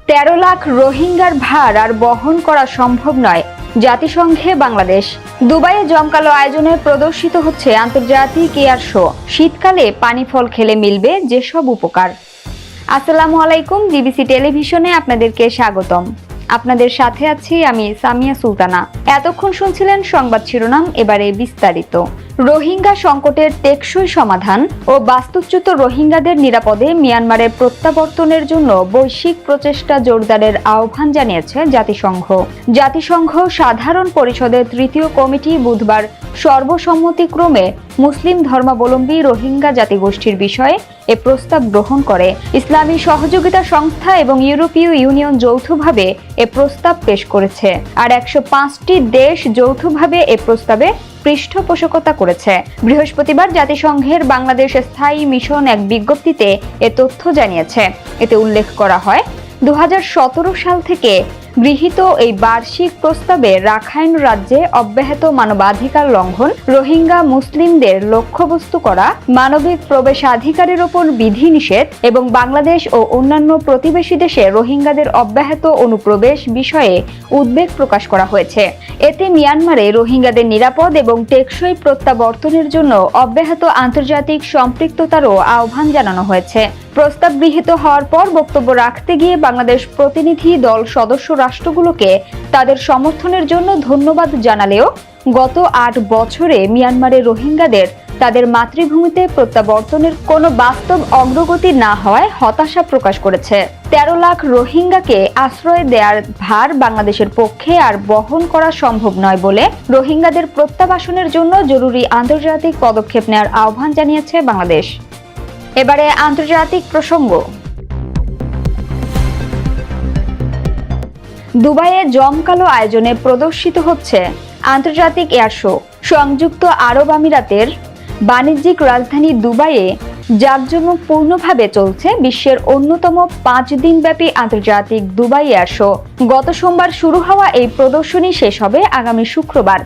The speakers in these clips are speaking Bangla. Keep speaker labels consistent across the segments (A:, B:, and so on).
A: 13 লাখ রোহিঙ্গার ভার আর বহন করা সম্ভব নয়, জাতিসংঘে বাংলাদেশ। দুবাইয়ে জমকালো আয়োজনে প্রদর্শিত হচ্ছে আন্তর্জাতিক এয়ার শো। শীতকালে পানি ফল খেলে মিলবে যেসব উপকার। আসসালামু আলাইকুম, ডিবিসি টেলিভিশনে আপনাদেরকে স্বাগতম। আপনাদের সাথে আছি আমি সামিয়া সুলতানা। এতক্ষণ শুনছিলেন সংবাদ শিরোনাম, এবারে বিস্তারিত। রোহিঙ্গা সংকটের টেকসই সমাধান ও বাস্তুচ্যুত রোহিঙ্গাদের নিরাপদে মিয়ানমারের প্রত্যাবর্তনের জন্য বৈশ্বিক প্রচেষ্টা জোরদারের আহ্বান জানিয়েছে জাতিসংঘ। জাতিসংঘ সাধারণ পরিষদের তৃতীয় কমিটি বুধবার সর্বসম্মতিক্রমে মুসলিম ধর্মাবলম্বী রোহিঙ্গা জাতিগোষ্ঠীর বিষয়ে এ প্রস্তাব গ্রহণ করে। ইসলামী সহযোগিতা সংস্থা এবং ইউরোপীয় ইউনিয়ন যৌথভাবে এ প্রস্তাব পেশ করেছে, আর 105টি দেশ যৌথভাবে এ প্রস্তাবে পৃষ্ঠপোষকতা করেছে। বৃহস্পতিবার জাতিসংঘের বাংলাদেশ স্থায়ী মিশন এক বিজ্ঞপ্তিতে এ তথ্য জানিয়েছে। এতে উল্লেখ করা হয়, 2017 সাল থেকে গৃহীত এই বার্ষিক প্রস্তাবে রাখাইন রাজ্যে অব্যাহত মানবাধিকার লঙ্ঘন, রোহিঙ্গা মুসলিমদের লক্ষ্যবস্তু করা, মানবিক প্রবেশাধিকারের ওপর বিধিনিষেধ এবং বাংলাদেশ ও অন্যান্য প্রতিবেশী দেশে রোহিঙ্গাদের অব্যাহত অনুপ্রবেশ বিষয়ে উদ্বেগ প্রকাশ করা হয়েছে। এতে মিয়ানমারে রোহিঙ্গাদের নিরাপদ এবং টেকসই প্রত্যাবর্তনের জন্য অব্যাহত আন্তর্জাতিক সম্পৃক্ততারও আহ্বান জানানো হয়েছে। প্রস্তাব গৃহীত হওয়ার পর বক্তব্য রাখতে গিয়ে বাংলাদেশ প্রতিনিধি দল সদস্য রাষ্ট্রগুলোকে তাদের সমর্থনের জন্য ধন্যবাদ জানালেও গত 8 বছরে মিয়ানমারের রোহিঙ্গাদের তাদের মাতৃভূমিতে প্রত্যাবর্তনের কোনো বাস্তব অগ্রগতি না হওয়ায় হতাশা প্রকাশ করেছে। 13 লাখ রোহিঙ্গাকে আশ্রয় দেওয়ার ভার বাংলাদেশের পক্ষে আর বহন করা সম্ভব নয় বলে রোহিঙ্গাদের প্রত্যাবাসনের জন্য জরুরি আন্তর্জাতিক পদক্ষেপ নেওয়ার আহ্বান জানিয়েছে বাংলাদেশ। এবারে আন্তর্জাতিক প্রসঙ্গ। দুবাইয়ে জমকালো আয়োজনে প্রদর্শিত হচ্ছে আন্তর্জাতিক এয়ার শো। সংযুক্ত আরব আমিরাতের বাণিজ্যিক রাজধানী দুবাইয়ে জাঁকজমকপূর্ণভাবে চলছে বিশ্বের অন্যতম 5 দিনব্যাপী আন্তর্জাতিক দুবাই এয়ার শো। গত সোমবার শুরু হওয়া এই প্রদর্শনী শেষ হবে আগামী শুক্রবার।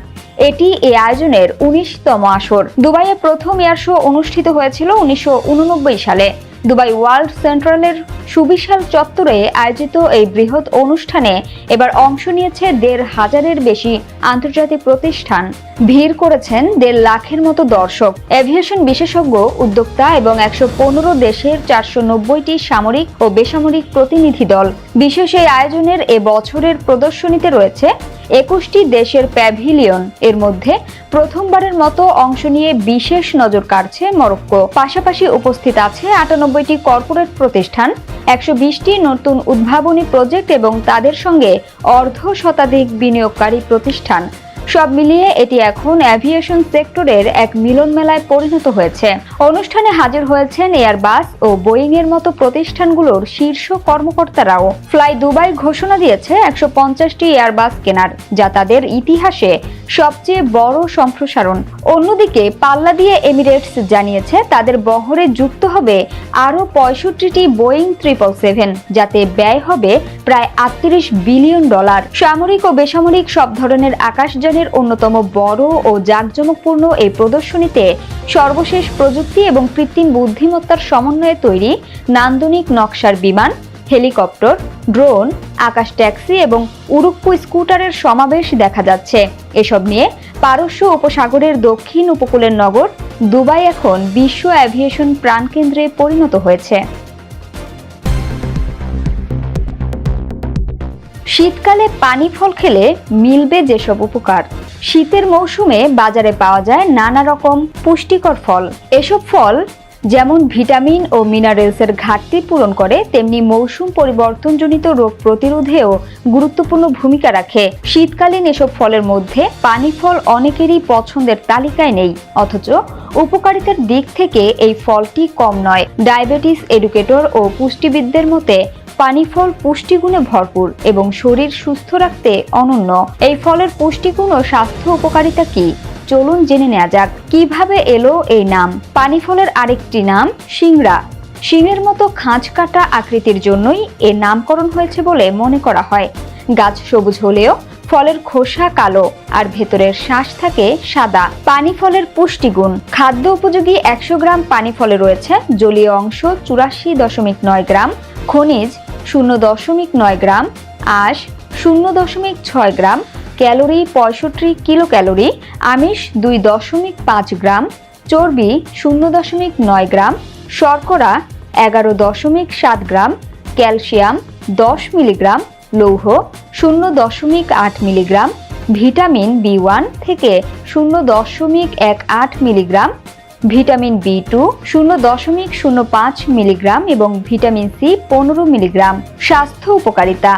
A: এটি এই আয়োজনের 19তম আসর। দুবাইয়ে প্রথম এয়ার শো অনুষ্ঠিত হয়েছিল 1989 সালে। দুবাই ওয়ার্ল্ড সেন্ট্রালের সুবিশাল চত্বরে আয়োজিত এই বৃহৎ অনুষ্ঠানে এবার অংশ নিয়েছে 1,500-এর বেশি আন্তর্জাতিক প্রতিষ্ঠান। ভিড় করেছেন 1.5 লাখের মতো দর্শক, এভিয়েশন বিশেষজ্ঞ, উদ্যোক্তা এবং 115 দেশের 490টি সামরিক ও বেসামরিক প্রতিনিধি দল। বিশেষ এই আয়োজনের এ বছরের প্রদর্শনীতে রয়েছে 21টি দেশের প্যাভিলিয়ন। এর মধ্যে প্রথমবারের মতো অংশ নিয়ে বিশেষ নজর কাড়ছে মরক্কো। পাশাপাশি উপস্থিত আছে 98টি কর্পোরেট প্রতিষ্ঠান, 120টি নতুন উদ্ভাবনী প্রজেক্ট এবং তাদের সঙ্গে অর্ধশতাধিক বিনিয়োগকারী প্রতিষ্ঠান। সব মিলিয়ে এটি এখন অ্যাভিয়েশন সেক্টরের এক মিলন মেলায় পরিণত হয়েছে। অনুষ্ঠানে হাজির হয়েছেন এয়ারবাস ও বোয়িং এর মতো প্রতিষ্ঠানগুলোর শীর্ষ কর্মকর্তারাও। ফ্লাই দুবাই ঘোষণা দিয়েছে 150টি এয়ারবাস কেনার, যা তাদের ইতিহাসে সবচেয়ে বড় সম্প্রসারণ। অন্যদিকে পাল্লা দিয়ে এমিরেটস জানিয়েছে তাদের বহরে যুক্ত হবে আরও 65টি বোয়িং 777, যাতে ব্যয় হবে প্রায় $38 বিলিয়ন। সামরিক ও বেসামরিক সব ধরনের আকাশযানের অন্যতম বড় ও জাঁকজমকপূর্ণ এই প্রদর্শনীতে সর্বশেষ প্রযুক্তি এবং কৃত্রিম বুদ্ধিমত্তার সমন্বয়ে তৈরি নান্দনিক নকশার বিমান, হেলিকপ্টার, ড্রোন, আকাশ ট্যাক্সি এবং উড়ুক্কু স্কুটারের সমাবেশ দেখা যাচ্ছে। এসব নিয়ে পারস্য উপসাগরের দক্ষিণ উপকূলের নগর দুবাই এখন বিশ্ব অ্যাভিয়েশন প্রাণকেন্দ্রে পরিণত হয়েছে। শীতকালে পানি ফল খেলে মিলবে যেসব উপকার। শীতের মৌসুমে বাজারে পাওয়া যায় নানা রকম পুষ্টিকর ফল। এসব ফল যেমন ভিটামিন ও মিনারেলসের ঘাটতি পূরণ করে, তেমনি মৌসুম পরিবর্তনজনিত রোগ প্রতিরোধেও গুরুত্বপূর্ণ ভূমিকা রাখে। শীতকালীন এসব ফলের মধ্যে পানি ফল অনেকেরই পছন্দের তালিকায় নেই, অথচ উপকারিতার দিক থেকে এই ফলটি কম নয়। ডায়াবেটিস এডুকেটর ও পুষ্টিবিদদের মতে পানি ফল পুষ্টিগুণে ভরপুর এবং শরীর সুস্থ রাখতে অনন্য। এই ফলের পুষ্টিগুণ ও স্বাস্থ্য উপকারিতা কি, চলুন জেনে নেওয়া যাক। কিভাবে এলো এই নাম? পানি ফলের আরেকটি নাম সিংড়া। শিঙের মতো খাঁজ কাটা আকৃতির জন্যই এর নামকরণ হয়েছে বলে মনে করা হয়। গাছ সবুজ হলেও ফলের খোসা কালো আর ভেতরের শাঁস থাকে সাদা। পানি ফলের পুষ্টিগুণ। খাদ্য উপযোগী 100 গ্রাম পানি ফলে রয়েছে জলীয় অংশ 84.9 গ্রাম, খনিজ 0.9 গ্রাম, আঁশ 0.6 গ্রাম, ক্যালোরি 65 কিলো ক্যালোরি, আমিষ 2.5 গ্রাম, চর্বি 0.9 গ্রাম, শর্করা 11.7 গ্রাম, ক্যালসিয়াম 10 মিলিগ্রাম, লৌহ 0.8 মিলিগ্রাম, ভিটামিন বি1 থেকে 0.18 মিলিগ্রাম, ভিটামিন বি2 0.05 মিলিগ্রাম এবং ভিটামিন সি 15 মিলিগ্রাম। স্বাস্থ্য উপকারিতা: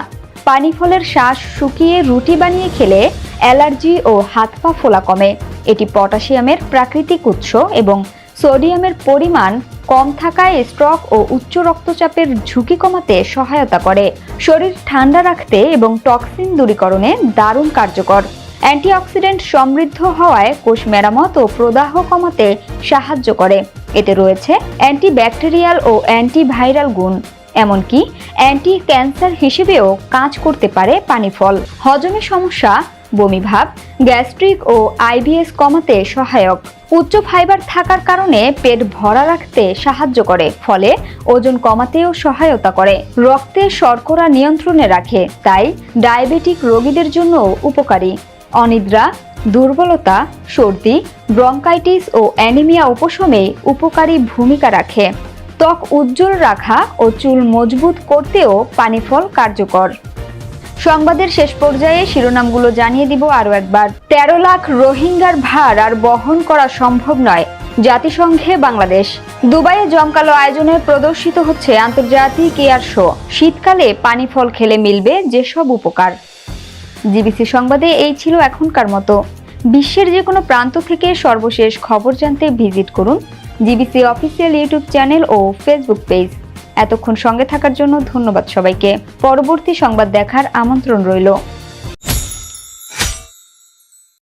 A: পানি ফলের শাঁস শুকিয়ে রুটি বানিয়ে খেলে অ্যালার্জি ও হাত পা ফোলা কমে। এটি পটাশিয়ামের প্রাকৃতিক উৎস এবং সোডিয়ামের পরিমাণ কম থাকায় স্ট্রোক ও উচ্চ রক্তচাপের ঝুঁকি কমাতে সহায়তা করে। শরীর ঠান্ডা রাখতে এবং টক্সিন দূরীকরণে দারুণ কার্যকর। অ্যান্টিঅক্সিডেন্ট সমৃদ্ধ হওয়ায় কোষ মেরামত ও প্রদাহ কমাতে সাহায্য করে। এতে রয়েছে অ্যান্টিব্যাকটেরিয়াল ও অ্যান্টিভাইরাল গুণ, এমনকি অ্যান্টি ক্যান্সার হিসেবেও কাজ করতে পারে পানি ফল। হজমে সমস্যা, বমিভাব, গ্যাস্ট্রিক ও আইবিএস কমাতে সহায়ক। উচ্চ ফাইবার থাকার কারণে পেট ভরা রাখতে সাহায্য করে, ফলে ওজন কমাতেও সহায়তা করে। রক্তে শর্করা নিয়ন্ত্রণে রাখে, তাই ডায়াবেটিক রোগীদের জন্য উপকারী। অনিদ্রা, দুর্বলতা, সর্দি, ব্রঙ্কাইটিস ও অ্যানিমিয়া উপশমে উপকারী ভূমিকা রাখে। ত্বক উজ্জ্বল রাখা ও চুল মজবুত করতেও পানি ফল কার্যকর। সংবাদের শেষ পর্যায়ে শিরোনামগুলো জানিয়ে দিব আরও একবার। 13 লাখ রোহিঙ্গার ভার আর বহন করা সম্ভব নয়, জাতিসংঘে বাংলাদেশ। দুবাইয়ে জমকালো আয়োজনে প্রদর্শিত হচ্ছে আন্তর্জাতিক এয়ার শো। শীতকালে পানি ফল খেলে মিলবে যেসব উপকার। জিবিসি সংবাদে এই ছিল এখনকার মতো। বিশ্বের যে কোনো প্রান্ত থেকে সর্বশেষ খবর জানতে ভিজিট করুন জিবিসি অফিসিয়াল ইউটিউব চ্যানেল ও ফেসবুক পেজ। এতক্ষণ সঙ্গে থাকার জন্য ধন্যবাদ সবাইকে। পরবর্তী সংবাদ দেখার আমন্ত্রণ রইল।